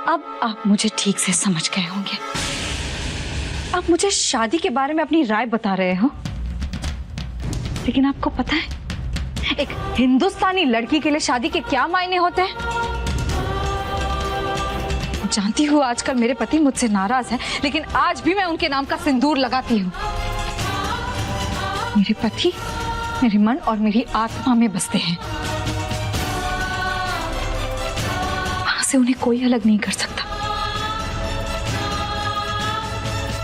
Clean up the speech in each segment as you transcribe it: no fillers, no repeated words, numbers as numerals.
अब आप मुझे ठीक से समझ गए होंगे। आप मुझे शादी के बारे में अपनी राय बता रहे हो, लेकिन आपको पता है एक हिंदुस्तानी लड़की के लिए शादी के क्या मायने होते हैं? जानती हूँ आजकल मेरे पति मुझसे नाराज हैं, लेकिन आज भी मैं उनके नाम का सिंदूर लगाती हूँ। मेरे पति मेरे मन और मेरी आत्मा में बसते हैं, वहां से उन्हें कोई अलग नहीं कर सकता।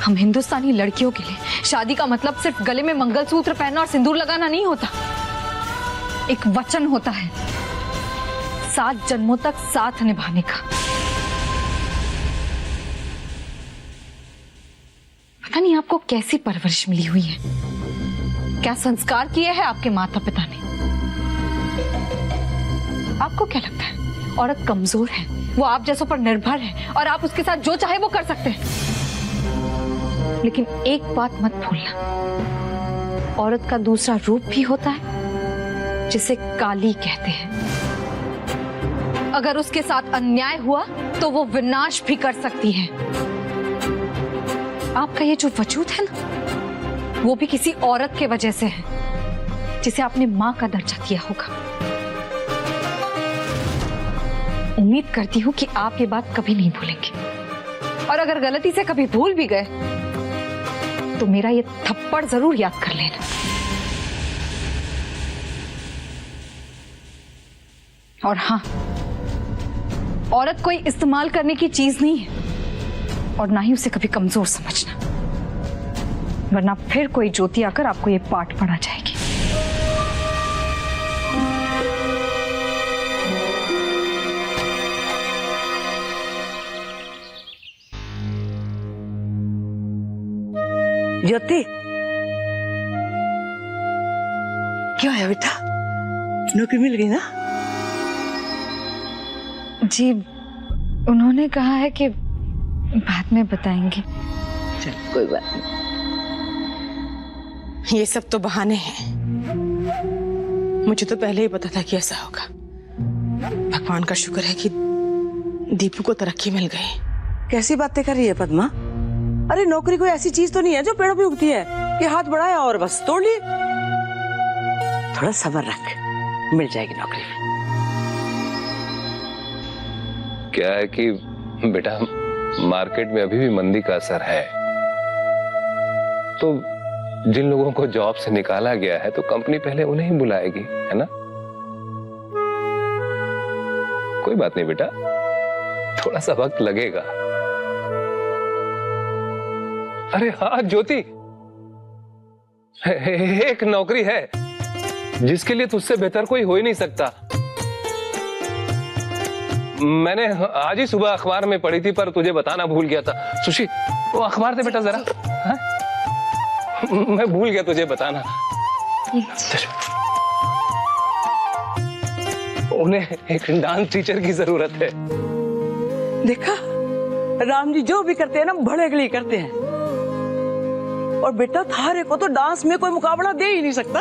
हम हिंदुस्तानी लड़कियों के लिए शादी का मतलब सिर्फ गले में मंगलसूत्र पहनना और सिंदूर लगाना नहीं होता। एक वचन होता है 7 जन्मों तक साथ निभाने का। पता नहीं आपको कैसी परवरिश मिली हुई है, क्या संस्कार किए हैं आपके माता पिता ने। आपको क्या लगता है औरत कमजोर है, वो आप जैसों पर निर्भर है और आप उसके साथ जो चाहे वो कर सकते हैं? लेकिन एक बात मत भूलना, औरत का दूसरा रूप भी होता है जिसे काली कहते हैं। अगर उसके साथ अन्याय हुआ तो वो विनाश भी कर सकती है। आपका ये जो वजूद है ना, वो भी किसी औरत के वजह से है जिसे आपने मां का दर्जा दिया होगा। उम्मीद करती हूं कि आप ये बात कभी नहीं भूलेंगे, और अगर गलती से कभी भूल भी गए तो मेरा ये थप्पड़ जरूर याद कर लेना। और हाँ, औरत कोई इस्तेमाल करने की चीज नहीं है, और ना ही उसे कभी कमजोर समझना, वरना फिर कोई ज्योति आकर आपको ये पाठ पढ़ा जाएगी। ज्योति, क्या है बेटा, नौकरी मिल गई ना? जी, उन्होंने कहा है कि बाद में बताएंगे। चल कोई बात नहीं, ये सब तो बहाने हैं। मुझे तो पहले ही पता था कि ऐसा होगा। भगवान का शुक्र है कि दीपू को तरक्की मिल गई। कैसी बातें कर रही है पद्मा? अरे नौकरी कोई ऐसी चीज तो नहीं है जो पेड़ों पे उगती है कि हाथ बढ़ाया और बस तोड़ लिए। थोड़ा सब्र रख, मिल जाएगी नौकरी। क्या है कि बेटा, मार्केट में अभी भी मंदी का असर है, तो जिन लोगों को जॉब से निकाला गया है तो कंपनी पहले उन्हें ही बुलाएगी, है ना? कोई बात नहीं बेटा, थोड़ा सा वक्त लगेगा। अरे हाँ ज्योति, एक नौकरी है जिसके लिए तुझसे बेहतर कोई हो ही नहीं सकता। मैंने आज ही सुबह अखबार में पढ़ी थी, पर तुझे बताना भूल गया था। सुशी, वो अखबार दे बेटा जरा। हाँ? मैं भूल गया तुझे बताना। उन्हें एक डांस टीचर की जरूरत है। देखा, राम जी जो भी करते हैं ना, भड़ेगली करते हैं। और बेटा थारे को तो डांस में कोई मुकाबला दे ही नहीं सकता।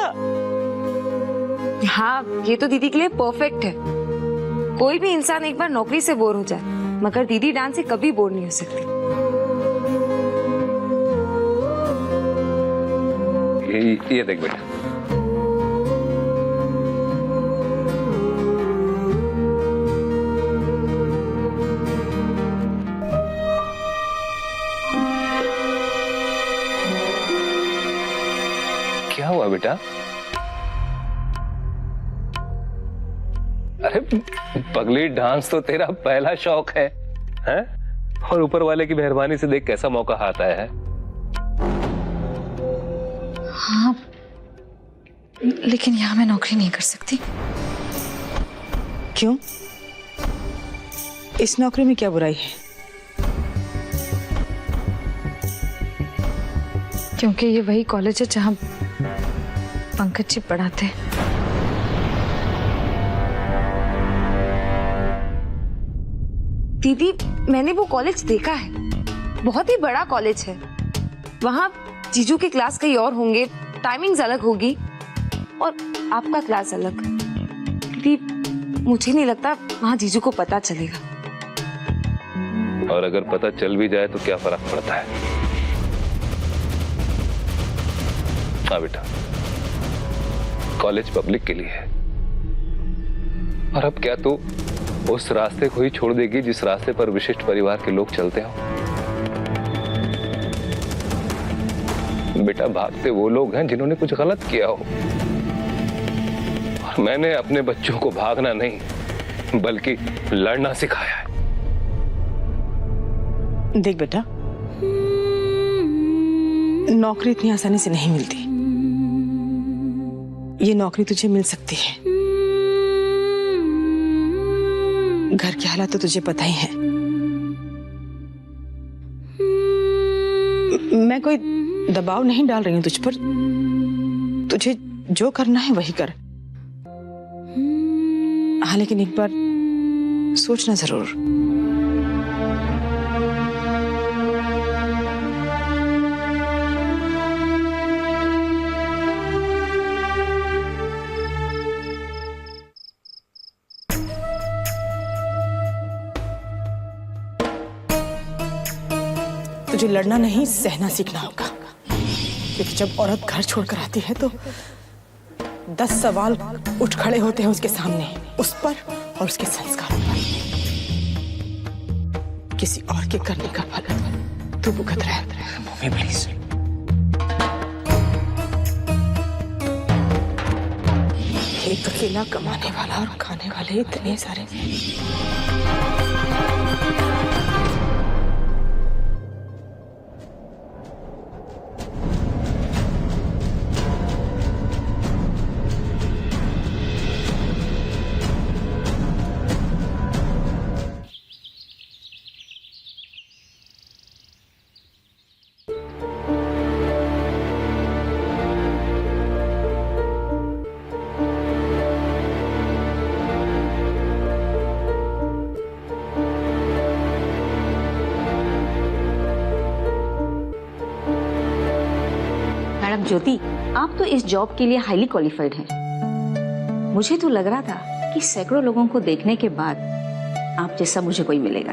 हाँ, ये तो दीदी के लिए परफेक्ट है। कोई भी इंसान एक बार नौकरी से बोर हो जाए, मगर दीदी डांस से कभी बोर नहीं हो सकती। ये देख बेटा, क्या हुआ बेटा? अरे पगली, डांस तो तेरा पहला शौक है, हैं? और ऊपर वाले की मेहरबानी से देख कैसा मौका हाथ आया है। हाँ, लेकिन यहाँ मैं नौकरी नहीं कर सकती। क्यों? इस नौकरी में क्या बुराई है? क्योंकि ये वही कॉलेज है जहाँ पंकज जी पढ़ाते हैं। दीदी, मैंने वो कॉलेज देखा है, बहुत ही बड़ा कॉलेज है। वहाँ जीजू की क्लास कहीं और होंगे, टाइमिंग्स अलग होगी, और आपका क्लास अलग। दीदी, मुझे नहीं लगता वहाँ जीजू को पता चलेगा। और अगर पता चल भी जाए तो क्या फर्क पड़ता है। हाँ बेटा, कॉलेज पब्लिक के लिए है। और अब क्या तू उस रास्ते को ही छोड़ देगी जिस रास्ते पर विशिष्ट परिवार के लोग चलते हो? बेटा, भागते वो लोग हैं जिन्होंने कुछ गलत किया हो। और मैंने अपने बच्चों को भागना नहीं बल्कि लड़ना सिखाया है। देख बेटा, नौकरी इतनी आसानी से नहीं मिलती। ये नौकरी तुझे मिल सकती है। घर के हालात तो तुझे पता ही है। मैं कोई दबाव नहीं डाल रही हूं तुझ पर। तुझे जो करना है वही कर। हाँ, लेकिन एक बार सोचना जरूर। तुझे लड़ना नहीं, सहना सीखना होगा। क्योंकि जब औरत घर छोड़कर आती है तो 10 सवाल उठ खड़े होते हैं उसके सामने, उस पर और उसके संस्कारों पर। किसी और के करने का फल तू भुगत रहा है। Mummy please. एक अकेला कमाने वाला और खाने वाले इतने सारे। मैडम ज्योति, आप तो इस जॉब के लिए हाईली क्वालिफाइड हैं। मुझे तो लग रहा था कि सैकड़ों लोगों को देखने के बाद आप जैसा मुझे कोई मिलेगा।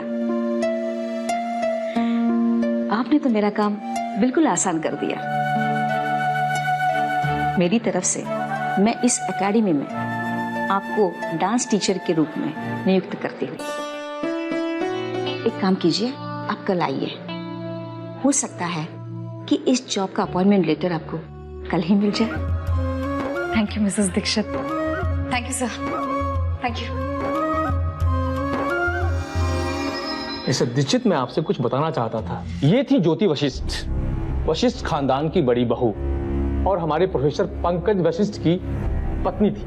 आपने तो मेरा काम बिल्कुल आसान कर दिया। मेरी तरफ से मैं इस एकेडमी में आपको डांस टीचर के रूप में नियुक्त करती हूँ। एक काम कीजिए, आप कल आइए। हो सकता है कि इस जॉब का अपॉइंटमेंट लेटर आपको कल ही मिल जाए। Thank you Mrs Dikshit. Thank you sir. Thank you. Mister Dikshit, मैं आपसे कुछ बताना चाहता था। ये थी ज्योति वशिष्ठ, वशिष्ठ खानदान की बड़ी बहू और हमारे प्रोफेसर पंकज वशिष्ठ की पत्नी थी।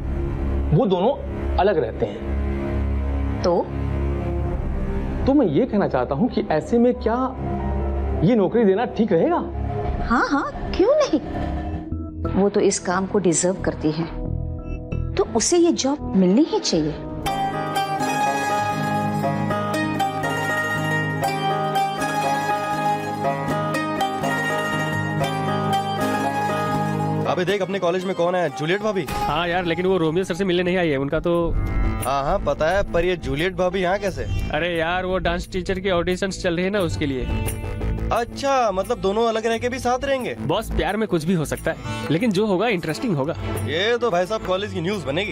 वो दोनों अलग रहते हैं। तो मैं ये कहना चाहता हूं कि ऐसे में क्या ये नौकरी देना ठीक रहेगा? हाँ हाँ, क्यों नहीं। वो तो इस काम को डिजर्व करती है, तो उसे ये जॉब मिलनी ही चाहिए। अबे देख, अपने कॉलेज में कौन है? जूलियट भाभी। हाँ यार, लेकिन वो रोमियो सर से मिलने नहीं आई है। उनका तो हाँ पता है, पर ये जूलियट भाभी यहाँ कैसे? अरे यार, वो डांस टीचर के ऑडिशंस चल रहे हैं ना, उसके लिए। अच्छा, मतलब दोनों अलग रह के भी साथ रहेंगे? बॉस, प्यार में कुछ भी हो सकता है, लेकिन जो होगा इंटरेस्टिंग होगा। ये तो भाई साहब कॉलेज की न्यूज बनेगी।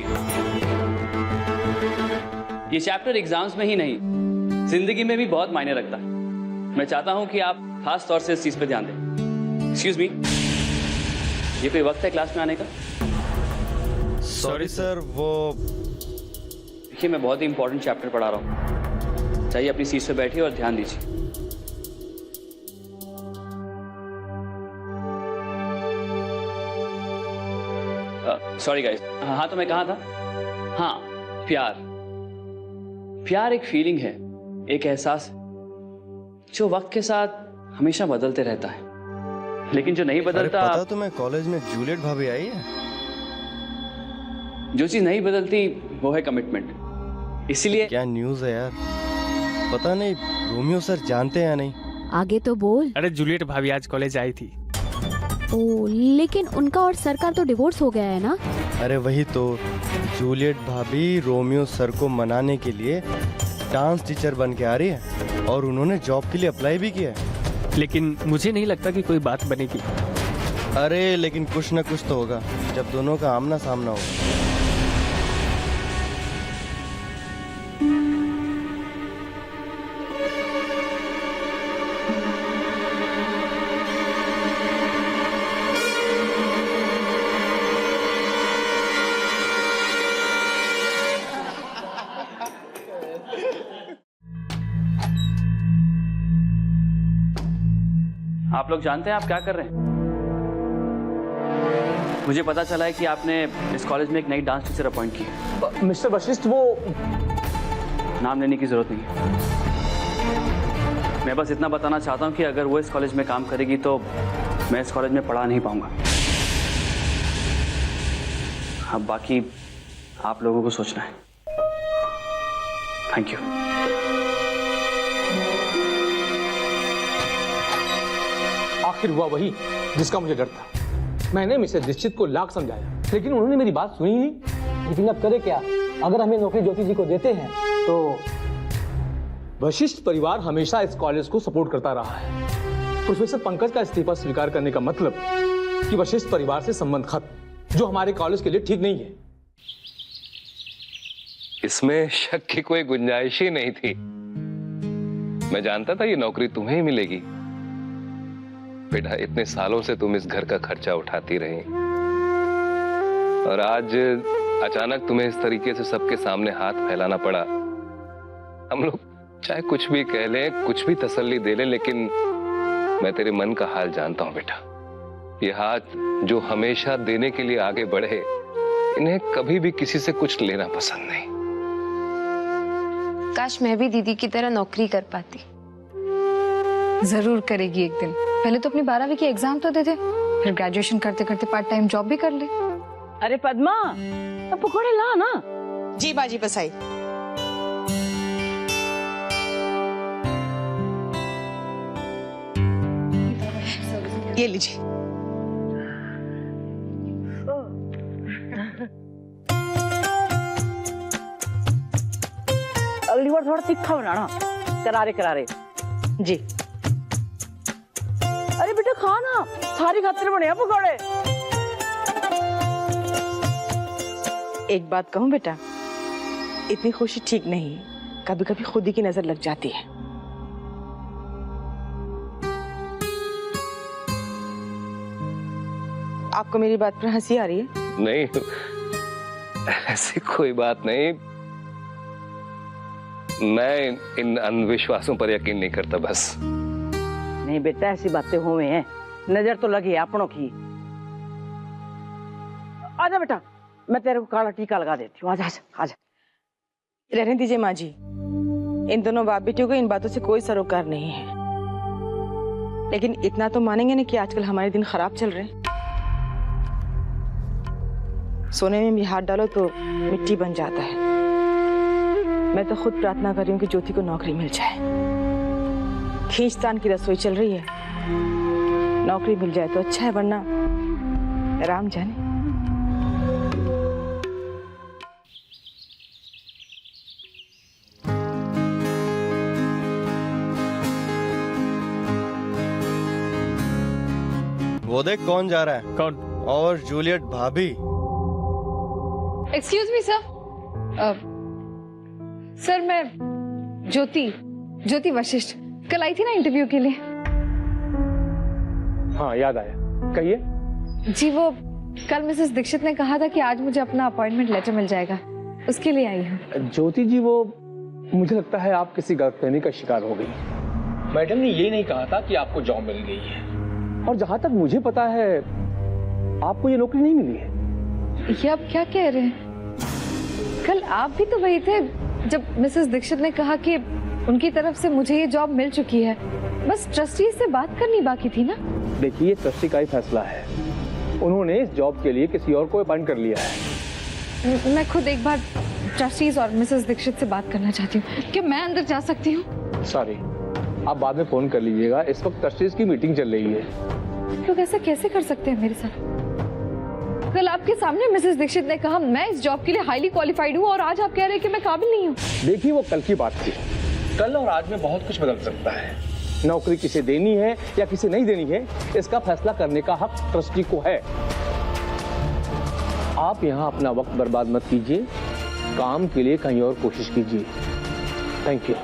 ये चैप्टर एग्जाम्स में ही नहीं, जिंदगी में भी बहुत मायने रखता है। मैं चाहता हूँ कि आप खास तौर से इस चीज पे ध्यान दें। एक्सक्यूज मी, ये कोई वक्त है क्लास में आने का? सॉरी सर, वो देखिए, मैं बहुत ही इंपॉर्टेंट चैप्टर पढ़ा रहा हूँ। चाहिए अपनी सीट पे बैठिए और ध्यान दीजिए। Sorry guys. हाँ, तो मैं कहाँ था? हाँ, प्यार एक फीलिंग है, एक एहसास है जो वक्त के साथ हमेशा बदलते रहता है, लेकिन जो नहीं बदलता। पता तुम्हें कॉलेज में जूलियट भाभी आई है? जो चीज नहीं बदलती वो है कमिटमेंट। इसीलिए क्या न्यूज है यार? पता नहीं रोमियो सर जानते हैं या नहीं। आगे तो बोल। अरे जूलियट भाभी आज कॉलेज आई थी। ओ, लेकिन उनका और सर का तो डिवोर्स हो गया है ना? अरे वही तो, जूलियट भाभी रोमियो सर को मनाने के लिए डांस टीचर बन के आ रही है और उन्होंने जॉब के लिए अप्लाई भी किया है। लेकिन मुझे नहीं लगता कि कोई बात बनेगी। अरे लेकिन कुछ ना कुछ तो होगा जब दोनों का आमना सामना होगा। आप लोग जानते हैं आप क्या कर रहे हैं? मुझे पता चला है कि आपने इस कॉलेज में एक नई डांस टीचर अपॉइंट की है। मिस्टर वशिष्ठ, वो नाम लेने की जरूरत नहीं है। मैं बस इतना बताना चाहता हूँ कि अगर वो इस कॉलेज में काम करेगी तो मैं इस कॉलेज में पढ़ा नहीं पाऊंगा। अब बाकी आप लोगों को सोचना है। Thank you. आखिर हुआ वही जिसका मुझे डर था। मैंने मिसेस दीक्षित को लाख समझाया, लेकिन उन्होंने मेरी बात सुनी ही नहीं। लेकिन अब करे क्या? अगर हमें नौकरी ज्योति जी को देते हैं तो वशिष्ठ परिवार हमेशा इस कॉलेज को सपोर्ट करता रहा है। प्रोफेसर पंकज का इस्तीफा स्वीकार करने का मतलब कि वशिष्ठ परिवार से संबंध खत्म, जो हमारे कॉलेज के लिए ठीक नहीं है। इसमें शक की कोई गुंजाइश ही नहीं थी। मैं जानता था ये नौकरी तुम्हें ही मिलेगी। बेटा, इतने सालों से तुम इस घर का खर्चा उठाती रही और आज अचानक तुम्हें इस तरीके से सबके सामने हाथ फैलाना पड़ा। हम लोग चाहे कुछ भी कह लें, कुछ भी तसल्ली दे लें, लेकिन मैं तेरे मन का हाल जानता हूं बेटा। ये हाथ जो हमेशा देने के लिए आगे बढ़े, इन्हें कभी भी किसी से कुछ लेना पसंद नहीं। काश मैं भी दीदी की तरह नौकरी कर पाती। जरूर करेगी एक दिन। पहले तो अपनी 12वीं की एग्जाम तो दे दे, फिर ग्रेजुएशन करते करते पार्ट टाइम जॉब भी कर ले। अरे पद्मा, अब पकौड़े ला ना। जी बाजी बसाई। ये लीजिए। अगली बार थोड़ा तीखा बनाना, करारे करारे। जी। अरे बेटा खाना, सारी खातिर बने पकौड़े। एक बात कहूं बेटा, इतनी खुशी ठीक नहीं। कभी कभी खुद ही की नजर लग जाती है। आपको मेरी बात पर हंसी आ रही है? नहीं, ऐसी कोई बात नहीं। मैं इन अंधविश्वासों पर यकीन नहीं करता बस। नहीं बेटा, ऐसी बातें हुए हैं, नजर तो लगी है अपनों की। आजा बेटा, मैं तेरे को काला टीका लगा देती हूँ। आजा आजा आजा। रहने दीजिए माँ जी, इन दोनों बाप बेटियों को इन बातों से कोई सरोकार नहीं है। लेकिन इतना तो मानेंगे ना कि आजकल हमारे दिन खराब चल रहे हैं। सोने में भी हाथ डालो तो मिट्टी बन जाता है। मैं तो खुद प्रार्थना कर रही हूँ कि ज्योति को नौकरी मिल जाए। खींचतान की रसोई चल रही है, नौकरी मिल जाए तो अच्छा है, वरना राम जाने। वो देख कौन जा रहा है। कौन? और जूलियट भाभी। Excuse me sir. सर मैं ज्योति वशिष्ठ कल आई थी ना इंटरव्यू के लिए। हाँ याद आया, कहिए। जी वो कल मिसेस दीक्षित ने कहा था कि आज मुझे अपना अपॉइंटमेंट लेटर मिल जाएगा, उसके लिए आई हूँ। ज्योति जी, वो मुझे लगता है आप किसी गलतफहमी का शिकार हो गई। मैडम ने ये नहीं कहा था कि आपको जॉब मिल गई है, और जहां तक मुझे पता है आपको ये नौकरी नहीं मिली है। ये आप क्या कह रहे हैं? कल आप भी तो वही थे जब मिसेस दीक्षित ने कहा कि उनकी तरफ से मुझे ये जॉब मिल चुकी है, बस ट्रस्टी से बात करनी बाकी थी ना। देखिए, ट्रस्टी का ही फैसला है। उन्होंने इस जॉब के लिए किसी और को अपॉइंट कर लिया है। मैं खुद एक बार ट्रस्टीज और मिसेस दीक्षित से बात करना चाहती हूँ। क्या मैं अंदर जा सकती हूँ? सॉरी, आप बाद में फोन कर लीजिएगा, इस वक्त ट्रस्टीज की मीटिंग चल रही है। लोग ऐसा कैसे कर सकते हैं मेरे साथ? कल आपके सामने मिसेस दीक्षित ने कहा मैं इस जॉब के लिए हाईली क्वालिफाइड हूँ और आज आप कह रहे हैं कि मैं काबिल नहीं हूँ। देखिए वो कल की बात थी, कल और आज में बहुत कुछ बदल सकता है। नौकरी किसे देनी है या किसे नहीं देनी है, इसका फैसला करने का हक ट्रस्टी को है। आप यहाँ अपना वक्त बर्बाद मत कीजिए, काम के लिए कहीं और कोशिश कीजिए। Thank you.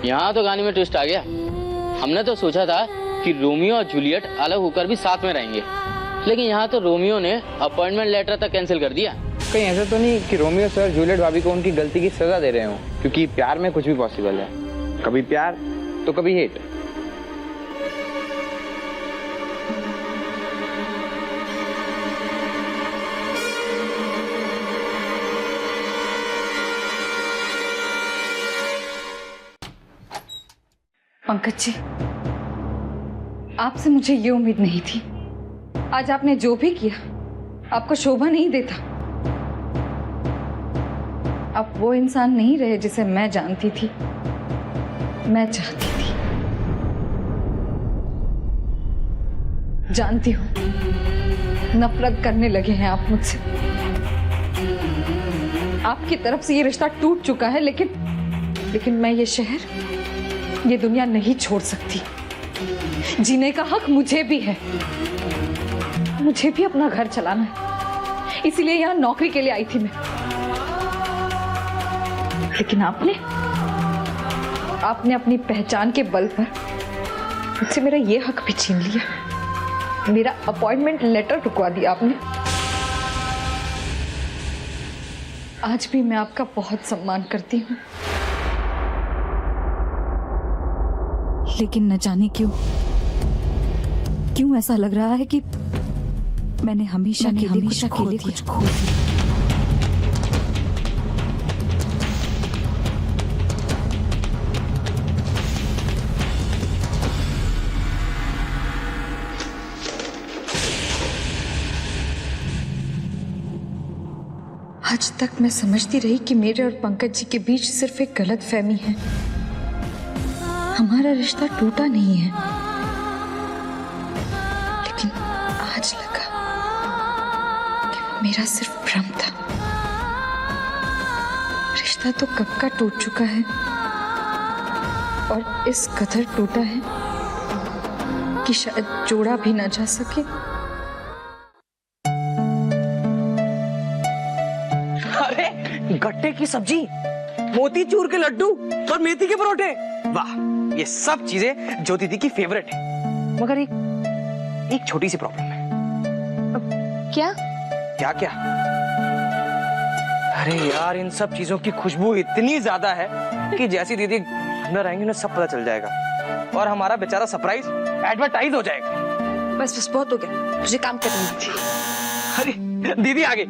यहाँ तो गाने में ट्विस्ट आ गया। हमने तो सोचा था कि रोमियो और जूलियट अलग होकर भी साथ में रहेंगे, लेकिन यहाँ तो रोमियो ने अपॉइंटमेंट लेटर तक कैंसिल कर दिया। कहीं ऐसा तो नहीं कि रोमियो सर जूलियट भाभी को उनकी गलती की सजा दे रहे हो? क्योंकि प्यार में कुछ भी पॉसिबल है, कभी प्यार तो कभी हेट। पंकज जी, आपसे मुझे ये उम्मीद नहीं थी। आज आपने जो भी किया आपको शोभा नहीं देता। आप वो इंसान नहीं रहे जिसे मैं जानती थी, मैं चाहती थी। जानती हूं नफरत करने लगे हैं आप मुझसे। आपकी तरफ से ये रिश्ता टूट चुका है, लेकिन मैं ये शहर, ये दुनिया नहीं छोड़ सकती। जीने का हक मुझे भी है, मुझे भी अपना घर चलाना है, इसीलिए यहाँ नौकरी के लिए आई थी मैं। लेकिन आपने अपनी पहचान के बल पर मुझसे मेरा ये हक भी छीन लिया। मेरा अपॉइंटमेंट लेटर रुकवा दिया आपने। आज भी मैं आपका बहुत सम्मान करती हूँ, लेकिन न जाने क्यों ऐसा लग रहा है कि मैंने हमेशा के लिए कुछ खो दिया। आज तक मैं समझती रही कि मेरे और पंकज जी के बीच सिर्फ एक गलतफहमी है, हमारा रिश्ता टूटा नहीं है। लेकिन आज लगा कि वो मेरा सिर्फ भ्रम था। रिश्ता तो कब का टूट चुका है और इस कदर टूटा है कि शायद जोड़ा भी ना जा सके। अरे गट्टे की सब्जी, मोतीचूर के लड्डू और मेथी के परोठे, वाह! ये सब चीजें जो दीदी की फेवरेट है। मगर एक छोटी सी प्रॉब्लम है। क्या? क्या? अरे यार, इन सब चीजों की खुशबू इतनी ज्यादा है कि जैसी दीदी अंदर आएंगे ना सब पता चल जाएगा और हमारा बेचारा सरप्राइज एडवर्टाइज हो जाएगा। बस बहुत हो गया, मुझे काम करने दीजिए। अरे दीदी आ गई।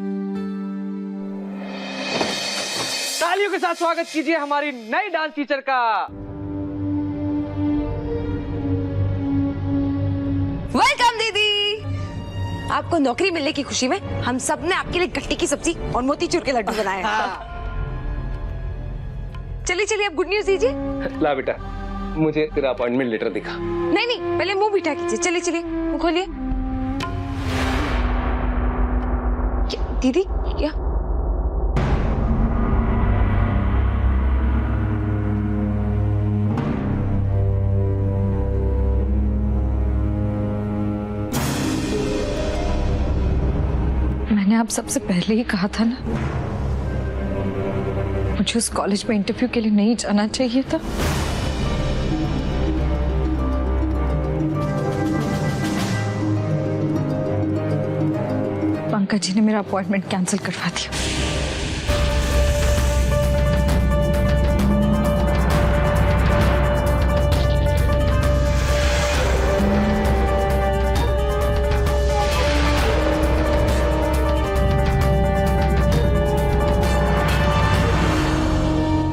तालियों के साथ स्वागत कीजिए हमारी नई डांस टीचर का। वेलकम दीदी। आपको नौकरी मिलने की खुशी में हम सब ने आपके लिए गट्टे की सब्जी और मोतीचूर के लड्डू बनाए हैं। चलिए अब गुड न्यूज दीजिए। ला बेटा, मुझे तेरा अपॉइंटमेंट लेटर दिखा। नहीं, पहले मुंह मीठा कीजिए। चलिए मुंह खोलिए। दीदी क्या? मैंने आप सबसे पहले ही कहा था ना, मुझे उस कॉलेज में इंटरव्यू के लिए नहीं जाना चाहिए था। पंकज जी ने मेरा अपॉइंटमेंट कैंसिल करवा दिया।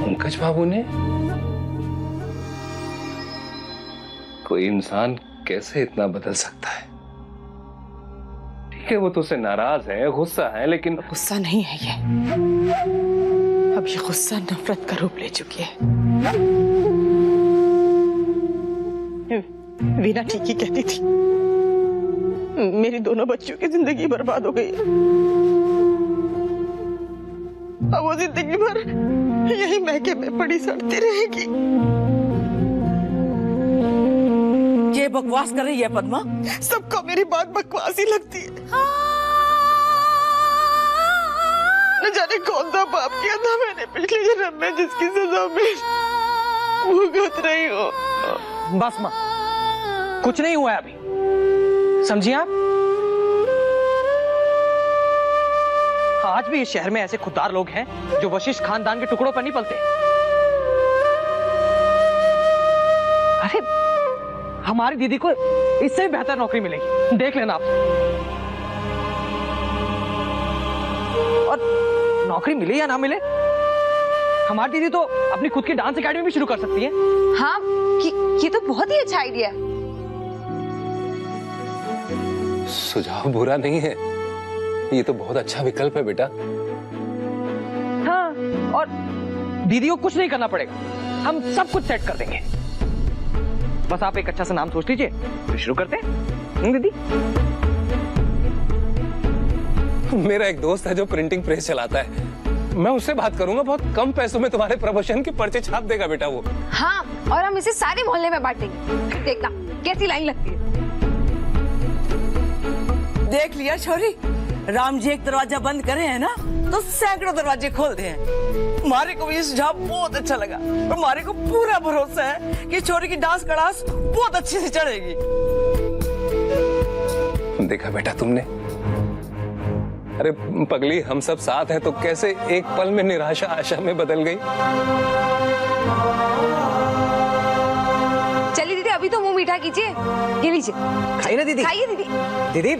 पंकज बाबू ने? कोई इंसान कैसे इतना बदल सकता है? ठीक है, वो तुझसे नाराज है, गुस्सा है, लेकिन गुस्सा नहीं है ये। अब ये गुस्सा नफरत का रूप ले चुकी है। वीना ठीक ही कहती थी, मेरी दोनों बच्चों की जिंदगी बर्बाद हो गई है। अब वो जिंदगी भर यही महके में पड़ी सड़ती रहेगी। ये बकवास कर रही है पद्मा? सबको मेरी बात बकवास ही लगती है। न जाने कौन सा पाप किया था मैंने पिछले जन्म में, जिसकी सजा में भुगत रही हूँ। बस माँ, कुछ नहीं हुआ है अभी, समझिए आप? आज भी इस शहर में ऐसे खुददार लोग हैं जो वशिष्ठ खानदान के टुकड़ों पर नहीं पलते। अरे हमारी दीदी को इससे भी बेहतर नौकरी मिलेगी, देख लेना आप। और नौकरी मिले या ना मिले, हमारी दीदी तो अपनी खुद की डांस एकेडमी भी शुरू कर सकती है। हाँ, ये तो बहुत ही अच्छा आइडिया है। सुझाव बुरा नहीं है, ये तो बहुत अच्छा विकल्प है बेटा। हाँ, और दीदी को कुछ नहीं करना पड़ेगा, हम सब कुछ सेट कर देंगे। बस आप एक अच्छा सा नाम सोच लीजिए, तो शुरू करते हैं। दीदी, मेरा एक दोस्त है जो प्रिंटिंग प्रेस चलाता है, मैं उससे बात करूंगा, बहुत कम पैसों में तुम्हारे प्रमोशन के पर्चे छाप देगा बेटा वो। हाँ, और हम इसे सारे मोहल्ले में बांटेंगे, देखना कैसी लाइन लगती है। देख लिया छोरी, राम जी एक दरवाजा बंद करे हैं ना, तो सैकड़ों दरवाजे खोल दे हैं। मारे को भी ये सुझाव बहुत अच्छा लगा, और मारे को पूरा भरोसा है कि छोरी की डांस क्लास बहुत अच्छे से चढ़ेगी। देखा बेटा तुमने, अरे पगली, हम सब साथ हैं तो कैसे एक पल में निराशा आशा में बदल गई। चलिए दीदी, अभी तो मुंह मीठा कीजिए, ये लीजिए, खाइए ना दीदी। खाइए दीदी। दीदी